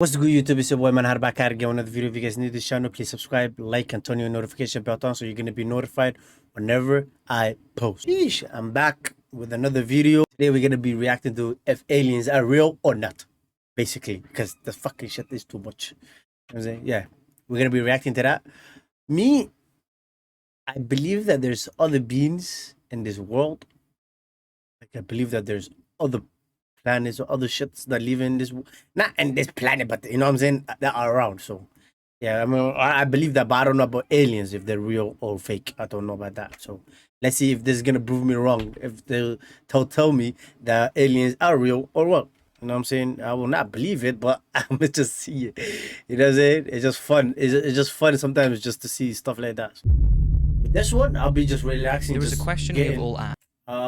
What's good, YouTube? It's your boy Manhar back at again with another video. If you guys need this channel, please subscribe, like, and turn your notification bell on so you're gonna be notified whenever I post. Sheesh, I'm back with another video. Today we're gonna be reacting to if aliens are real or not, basically, because the fucking shit is too much. You know what I'm saying? Yeah, we're gonna be reacting to that. Me, I believe that there's other beings in this world. Like I believe that there's other planets or other shits that live in this, not in this planet, but you know what I'm saying, that are around. So yeah, I mean, I believe that, but I don't know about aliens, if they're real or fake. I don't know about that. So let's see if this is gonna prove me wrong. If they'll tell me that aliens are real or what. You know what I'm saying? I will not believe it, but I'm gonna just see it. You know what I'm saying? It's just fun. It's just fun sometimes just to see stuff like that. With this one, I'll be just relaxing. There was a question we have all asked.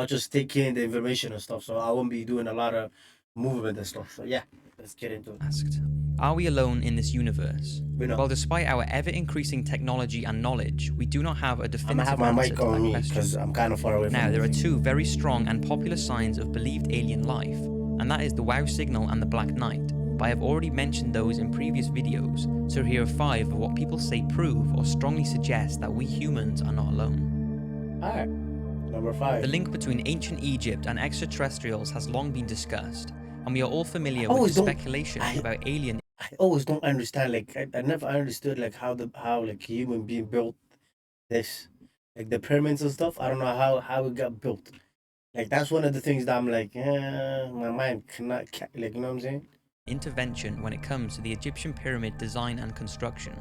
Just take in the information and stuff, so I won't be doing a lot of movement and stuff. So yeah, let's get into it. Are we alone in this universe? We know. Well, despite our ever-increasing technology and knowledge, we do not have a I'm definitive gonna have my answer mic to on that me question. because I'm kind of far away from Now, there are it. two very strong and popular signs of believed alien life, and that is the WOW signal and the Black Knight. But I have already mentioned those in previous videos, so here are 5 of what people say prove or strongly suggest that we humans are not alone. Alright, number 5. The link between ancient Egypt and extraterrestrials has long been discussed, and we are all familiar with the speculation about alien. I always don't understand, like I never understood like how like human being built this, like the pyramids and stuff. I don't know how it got built. Like that's one of the things that I'm like, my mind cannot, like, you know what I'm saying? Intervention when it comes to the Egyptian pyramid design and construction.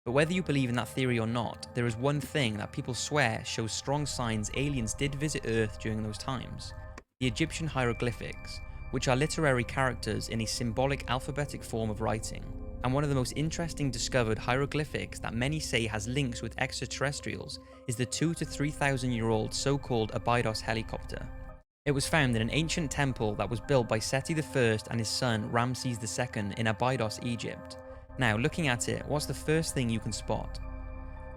But whether you believe in that theory or not, there is one thing that people swear shows strong signs aliens did visit Earth during those times: the Egyptian hieroglyphics, which are literary characters in a symbolic alphabetic form of writing. And one of the most interesting discovered hieroglyphics that many say has links with extraterrestrials is the 2,000 to 3,000 year old so-called Abydos helicopter. It was found in an ancient temple that was built by Seti I and his son Ramses II in Abydos, Egypt. Now, looking at it, what's the first thing you can spot?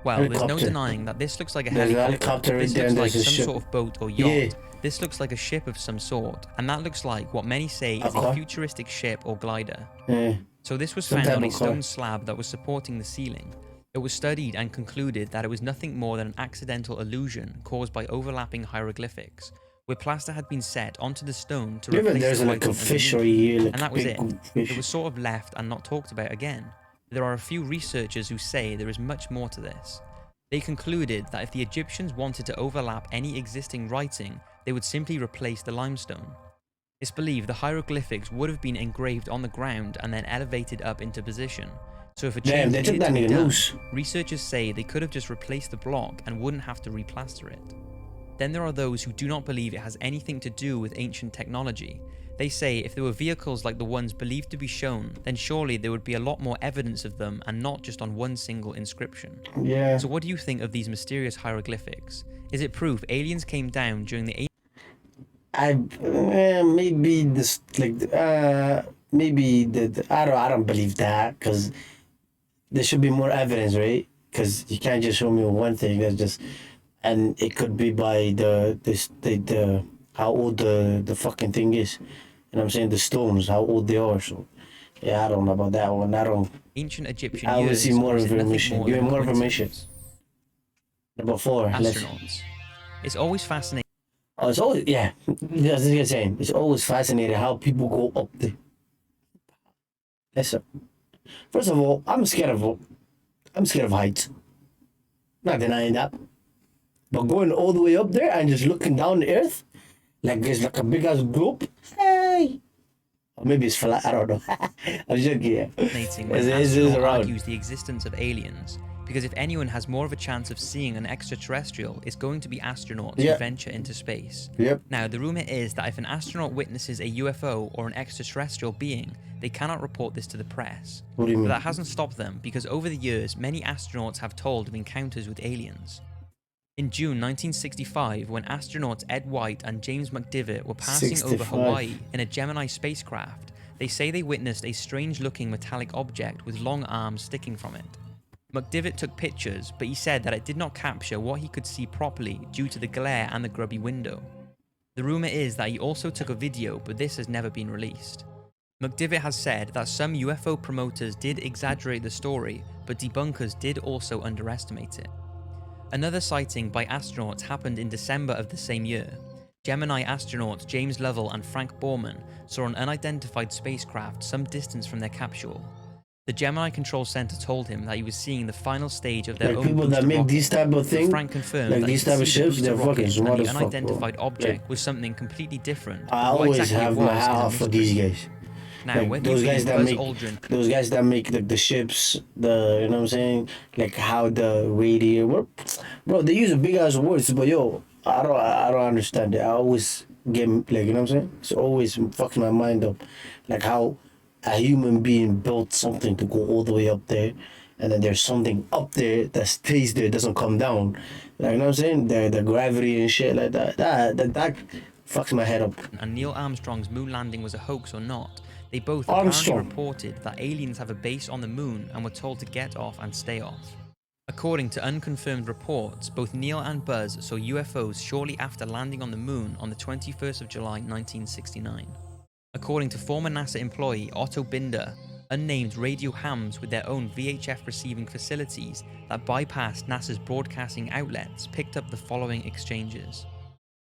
Well, there's no denying that this looks like a helicopter. This looks like some sort of boat or yacht. Yeah. This looks like a ship of some sort, and that looks like what many say is a futuristic ship or glider. Yeah. So this was found on a stone slab that was supporting the ceiling. It was studied and concluded that it was nothing more than an accidental illusion caused by overlapping hieroglyphics, where plaster had been set onto the stone to replace the like a writing fishery here, like and that was it. fish. It was sort of left and not talked about again. There are a few researchers who say there is much more to this. They concluded that if the Egyptians wanted to overlap any existing writing, they would simply replace the limestone. It's believed the hieroglyphics would have been engraved on the ground and then elevated up into position. So if a change needed to be done, researchers say they could have just replaced the block and wouldn't have to replaster it. Then there are those who do not believe it has anything to do with ancient technology. They say if there were vehicles like the ones believed to be shown, then surely there would be a lot more evidence of them and not just on one single inscription. Yeah. So what do you think of these mysterious hieroglyphics? Is it proof aliens came down during the maybe this, like, maybe I don't believe that, because there should be more evidence, right? Because you can't just show me one thing that's just, and it could be by the how old the fucking thing is. You know what I'm saying? The stones, how old they are. So yeah, I don't know about that one. I don't. ancient Egyptian I will see more years, information. Give me more information. Number 4. Astronauts. It's always fascinating. Oh, it's always, yeah. That's what you're saying. It's always fascinating how people go up there. Listen. First of all, I'm scared of heights. Not denying that. But going all the way up there and just looking down the earth, like there's like a big ass globe. Hey. Or maybe it's flat. I don't know. I'm joking. Yeah. Fascinating when astronaut argues the existence of aliens, because if anyone has more of a chance of seeing an extraterrestrial, it's going to be astronauts who venture into space. Now, the rumor is that if an astronaut witnesses a UFO or an extraterrestrial being, they cannot report this to the press. What do you mean? But that hasn't stopped them, because over the years, many astronauts have told of encounters with aliens. In June 1965, when astronauts Ed White and James McDivitt were passing over Hawaii in a Gemini spacecraft, they say they witnessed a strange-looking metallic object with long arms sticking from it. McDivitt took pictures, but he said that it did not capture what he could see properly due to the glare and the grubby window. The rumor is that he also took a video, but this has never been released. McDivitt has said that some UFO promoters did exaggerate the story, but debunkers did also underestimate it. Another sighting by astronauts happened in December of the same year. Gemini astronauts James Lovell and Frank Borman saw an unidentified spacecraft some distance from their capsule. The Gemini Control Center told him that he was seeing the final stage of their Like own people that booster make rocket, these type of but things, Frank confirmed like that these he could type of see the ships, booster they're fucking rocket smart and as the fuck, bro. unidentified object Like, was something completely different. I But what always exactly have it was my is a hat off for these mystery. guys. Now, Like whether you believe Buzz Aldrin, those guys that make like the ships, the you know what I'm saying, like how the radiator, bro, they use big ass words, but yo, I don't understand it. I always get like you know what I'm saying. It's always fucking my mind up, like how a human being built something to go all the way up there, and then there's something up there that stays there, doesn't come down. Like you know what I'm saying, the gravity and shit like that. That fucks my head up. and Neil Armstrong's moon landing was a hoax or not, they both Armstrong. apparently reported that aliens have a base on the moon and were told to get off and stay off. According to unconfirmed reports, both Neil and Buzz saw UFOs shortly after landing on the moon on the 21st of July 1969. According to former NASA employee Otto Binder, unnamed radio hams with their own VHF receiving facilities that bypassed NASA's broadcasting outlets picked up the following exchanges.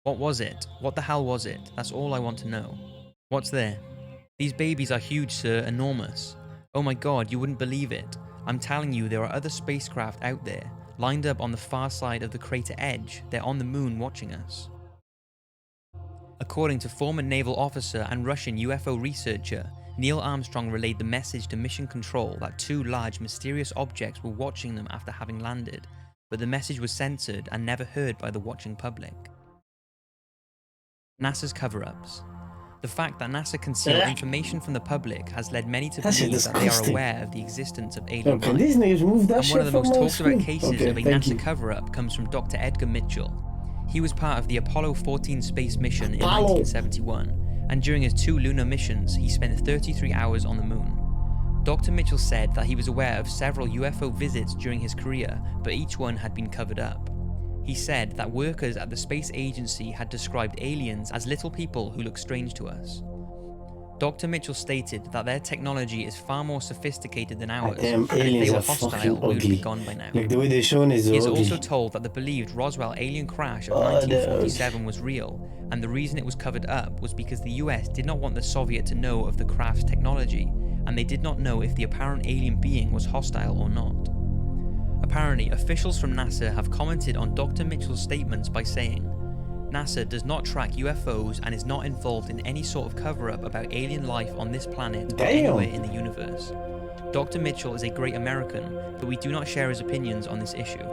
What was it? What the hell was it? That's all I want to know. What's there? These babies are huge, sir, enormous. Oh my god, you wouldn't believe it. I'm telling you, there are other spacecraft out there, lined up on the far side of the crater edge. They're on the moon watching us. According to former naval officer and Russian UFO researcher, Neil Armstrong relayed the message to Mission Control that two large mysterious objects were watching them after having landed, but the message was censored and never heard by the watching public. NASA's cover-ups. The fact that NASA concealed information from the public has led many to believe that they are aware of the existence of alien Can life. these niggas move that And shit one of the from most my talked about screen? cases Okay, of a thank NASA you. cover-up comes from Dr. Edgar Mitchell. He was part of the Apollo 14 space mission in Apollo. 1971, and during his 2 lunar missions, he spent 33 hours on the moon. Dr. Mitchell said that he was aware of several UFO visits during his career, but each one had been covered up. He said that workers at the space agency had described aliens as little people who look strange to us. Dr. Mitchell stated that their technology is far more sophisticated than ours, Damn, and if they aliens were are fucking hostile, we would be ugly. gone by now. Like the way they're showing is He is ugly. also told that the believed Roswell alien crash of Oh, 1947 was real, and the reason it was covered up was because the US did not want the Soviet to know of the craft's technology, and they did not know if the apparent alien being was hostile or not. Apparently, officials from NASA have commented on Dr. Mitchell's statements by saying, NASA does not track UFOs and is not involved in any sort of cover-up about alien life on this planet or anywhere in the universe. Dr. Mitchell is a great American, but we do not share his opinions on this issue.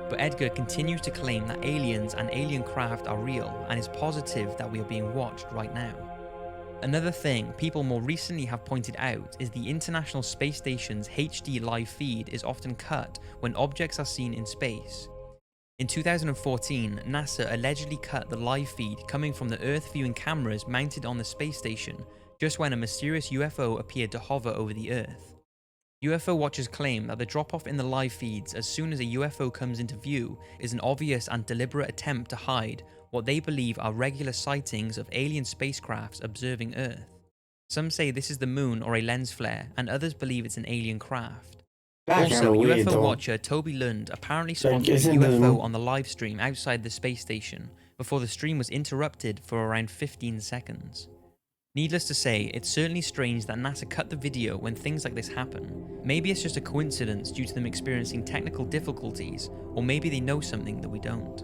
But Edgar continues to claim that aliens and alien craft are real and is positive that we are being watched right now. Another thing people more recently have pointed out is the International Space Station's HD live feed is often cut when objects are seen in space. In 2014, NASA allegedly cut the live feed coming from the Earth viewing cameras mounted on the space station just when a mysterious UFO appeared to hover over the Earth. UFO watchers claim that the drop-off in the live feeds as soon as a UFO comes into view is an obvious and deliberate attempt to hide what they believe are regular sightings of alien spacecrafts observing Earth. Some say this is the moon or a lens flare, and others believe it's an alien craft. Also, UFO watcher Toby Lund apparently spotted a UFO on the live stream outside the space station before the stream was interrupted for around 15 seconds. Needless to say, it's certainly strange that NASA cut the video when things like this happen. Maybe it's just a coincidence due to them experiencing technical difficulties, or maybe they know something that we don't.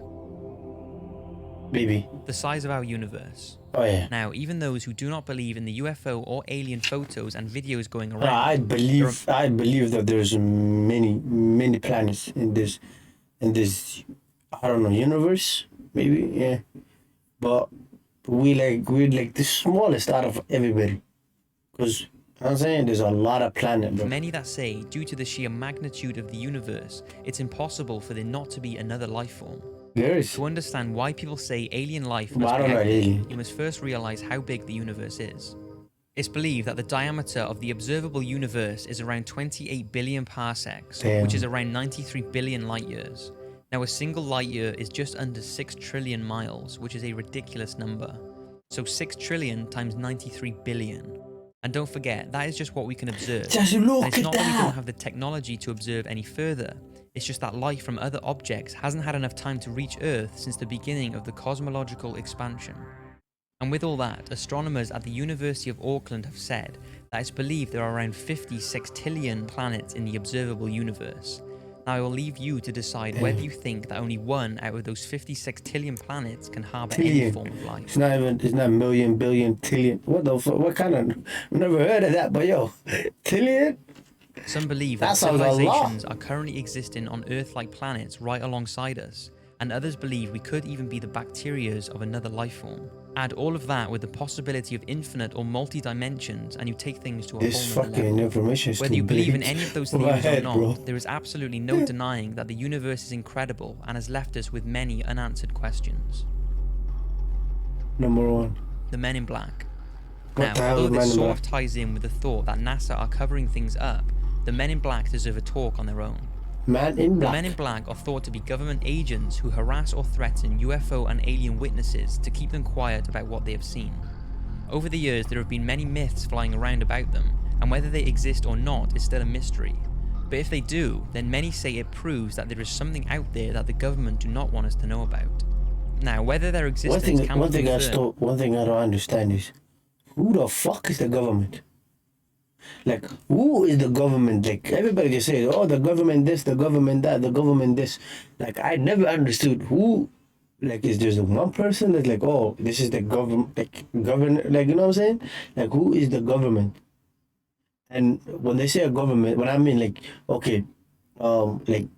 Maybe. The size of our universe. Oh yeah. Now, even those who do not believe in the UFO or alien photos and videos going around, I believe that there's many planets in this I don't know, universe, maybe, yeah. But we're like the smallest out of everybody. Because I'm saying there's a lot of planets, bro. Many that say, due to the sheer magnitude of the universe, it's impossible for there not to be another life form. There is. To understand why people say alien life must Well, I be don't know out there, alien. you must first realize how big the universe is. It's believed that the diameter of the observable universe is around 28 billion parsecs, Damn. which is around 93 billion light years. Now, a single light year is just under 6 trillion miles, which is a ridiculous number. So 6 trillion times 93 billion. And don't forget, that is just what we can observe. Just And look it's at not that we that. don't have the technology to observe any further. It's just that light from other objects hasn't had enough time to reach Earth since the beginning of the cosmological expansion. And with all that, astronomers at the University of Auckland have said that it's believed there are around 50 sextillion planets in the observable universe. Now I will leave you to decide whether you think that only one out of those 50 sextillion planets can harbour any Tillion. form of life. It's not million, billion, tillion. What the fuck? What kind of? I've never heard of that, but yo, tillion? Some believe That that sounds a lot. civilizations are currently existing on Earth-like planets right alongside us, and others believe we could even be the bacterias of another life form. Add all of that with the possibility of infinite or multi-dimensions, and you take things to a This whole nother fucking level. information is Whether too you believe big in any of those for my theories head, or not, bro. there is absolutely no denying that the universe is incredible and has left us with many unanswered questions. Number one. The Men in Black. What the Now, hell although is Men this in sort Black? of ties in with the thought that NASA are covering things up, the Men in Black deserve a talk on their own. Man in The Black. Men in Black are thought to be government agents who harass or threaten UFO and alien witnesses to keep them quiet about what they have seen. Over the years, there have been many myths flying around about them, and whether they exist or not is still a mystery. But if they do, then many say it proves that there is something out there that the government do not want us to know about. Now, whether their existence can be confirmed... One thing I don't understand is, who the fuck is the government? Like, who is the government? Like, everybody just says, oh, the government this, the government that, the government this. Like, I never understood who, like, is there one person that's like, oh, this is the government, like, governor, like, you know what I'm saying? Like, who is the government? And when they say a government, what I mean, like, okay, like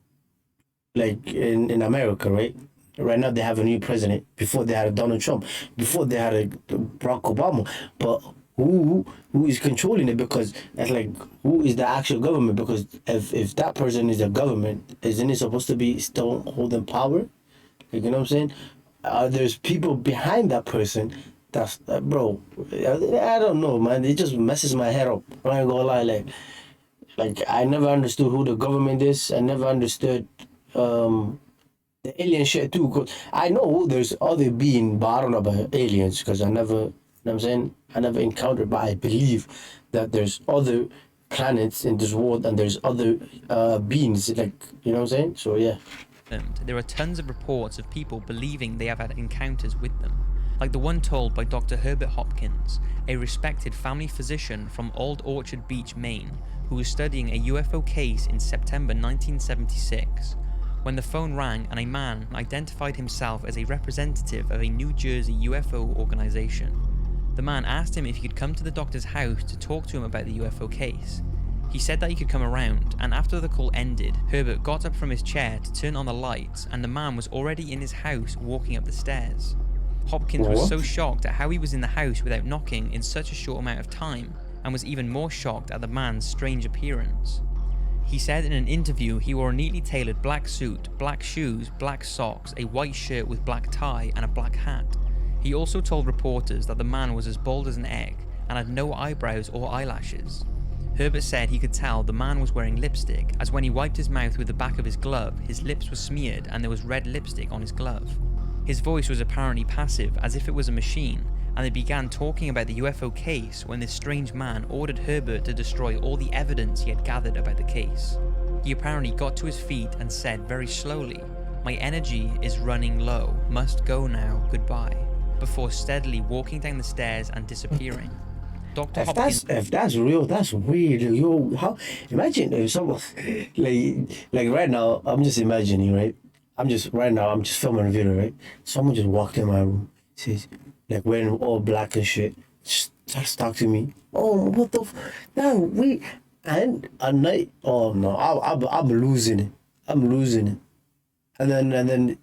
in America, right? Right now they have a new president. Before they had a Donald Trump. Before they had a Barack Obama. But who is controlling it? Because it's like, who is the actual government? Because if that person is the government, isn't it supposed to be still holding power? Like, you know what I'm saying? There's people behind that person. That's bro. I don't know, man. It just messes my head up. I ain't gonna lie, like I never understood who the government is. I never understood the alien shit too. Cause I know there's other being, but I don't know about aliens because I never, you know what I'm saying? I never encountered, but I believe that there's other planets in this world and there's other beings, like, you know what I'm saying? So yeah. There are tons of reports of people believing they have had encounters with them, like the one told by Dr. Herbert Hopkins, a respected family physician from Old Orchard Beach, Maine, who was studying a UFO case in September 1976, when the phone rang and a man identified himself as a representative of a New Jersey UFO organization. The man asked him if he could come to the doctor's house to talk to him about the UFO case. He said that he could come around, and after the call ended, Herbert got up from his chair to turn on the lights, and the man was already in his house walking up the stairs. Hopkins was so shocked at how he was in the house without knocking in such a short amount of time, and was even more shocked at the man's strange appearance. He said in an interview he wore a neatly tailored black suit, black shoes, black socks, a white shirt with black tie, and a black hat. He also told reporters that the man was as bald as an egg and had no eyebrows or eyelashes. Herbert said he could tell the man was wearing lipstick, as when he wiped his mouth with the back of his glove, his lips were smeared and there was red lipstick on his glove. His voice was apparently passive, as if it was a machine, and they began talking about the UFO case when this strange man ordered Herbert to destroy all the evidence he had gathered about the case. He apparently got to his feet and said very slowly, "My energy is running low, must go now, goodbye," before steadily walking down the stairs and disappearing. Dr. Hopkins... If that's real, that's weird. Yo, how? Imagine if someone, like right now, I'm just imagining, right? I'm just filming a video, right? Someone just walked in my room, says, like wearing all black and shit, just starts talking to me. Oh, what the? That we and at night. Oh no, I'm losing it. I'm losing it. And then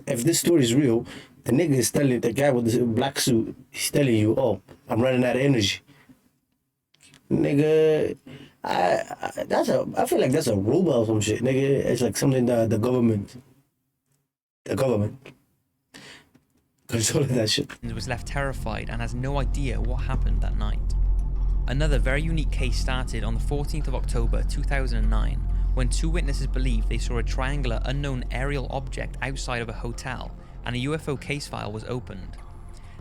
if this story is real, the nigga is telling the guy with the black suit. He's telling you, oh, I'm running out of energy. Nigga, I feel like that's a robot or some shit, nigga. It's like something that the government controlling that shit. Was left terrified and has no idea what happened that night. Another very unique case started on the 14th of October 2009, when two witnesses believed they saw a triangular unknown aerial object outside of a hotel, and a UFO case file was opened.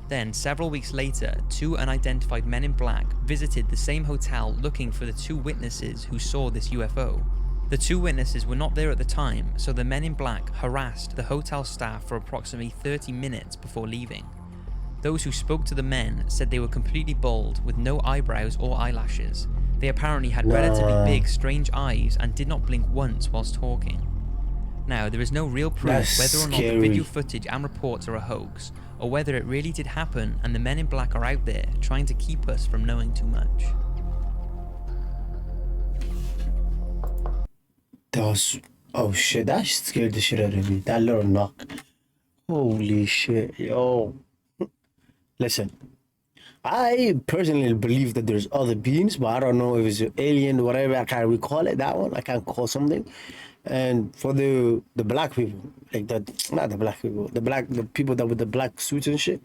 Then, several weeks later, two unidentified men in black visited the same hotel looking for the two witnesses who saw this UFO. The two witnesses were not there at the time, so the men in black harassed the hotel staff for approximately 30 minutes before leaving. Those who spoke to the men said they were completely bald with no eyebrows or eyelashes. They apparently had relatively big, strange eyes and did not blink once whilst talking. Now, there is no real proof That's whether or not scary. the video footage and reports are a hoax, or whether it really did happen and the men in black are out there trying to keep us from knowing too much. Oh shit, that scared the shit out of me. That little knock. Holy shit, yo. Listen, I personally believe that there's other beings, but I don't know if it's an alien, whatever. I can't recall it. That one I can't call something. And for the black people, like that, not the black people, the people that with the black suits and shit.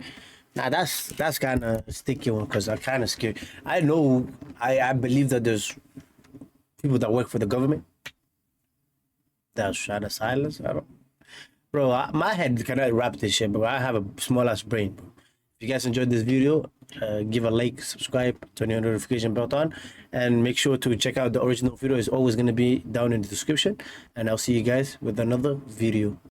Nah, that's kind of sticky one because I'm kind of scared. I know, I believe that there's people that work for the government that's trying to silence. I don't, bro. My head cannot wrap this shit, bro. I have a small ass brain, bro. If you guys enjoyed this video, give a like, subscribe, turn your notification bell on, and make sure to check out the original video. It's always going to be down in the description, and I'll see you guys with another video.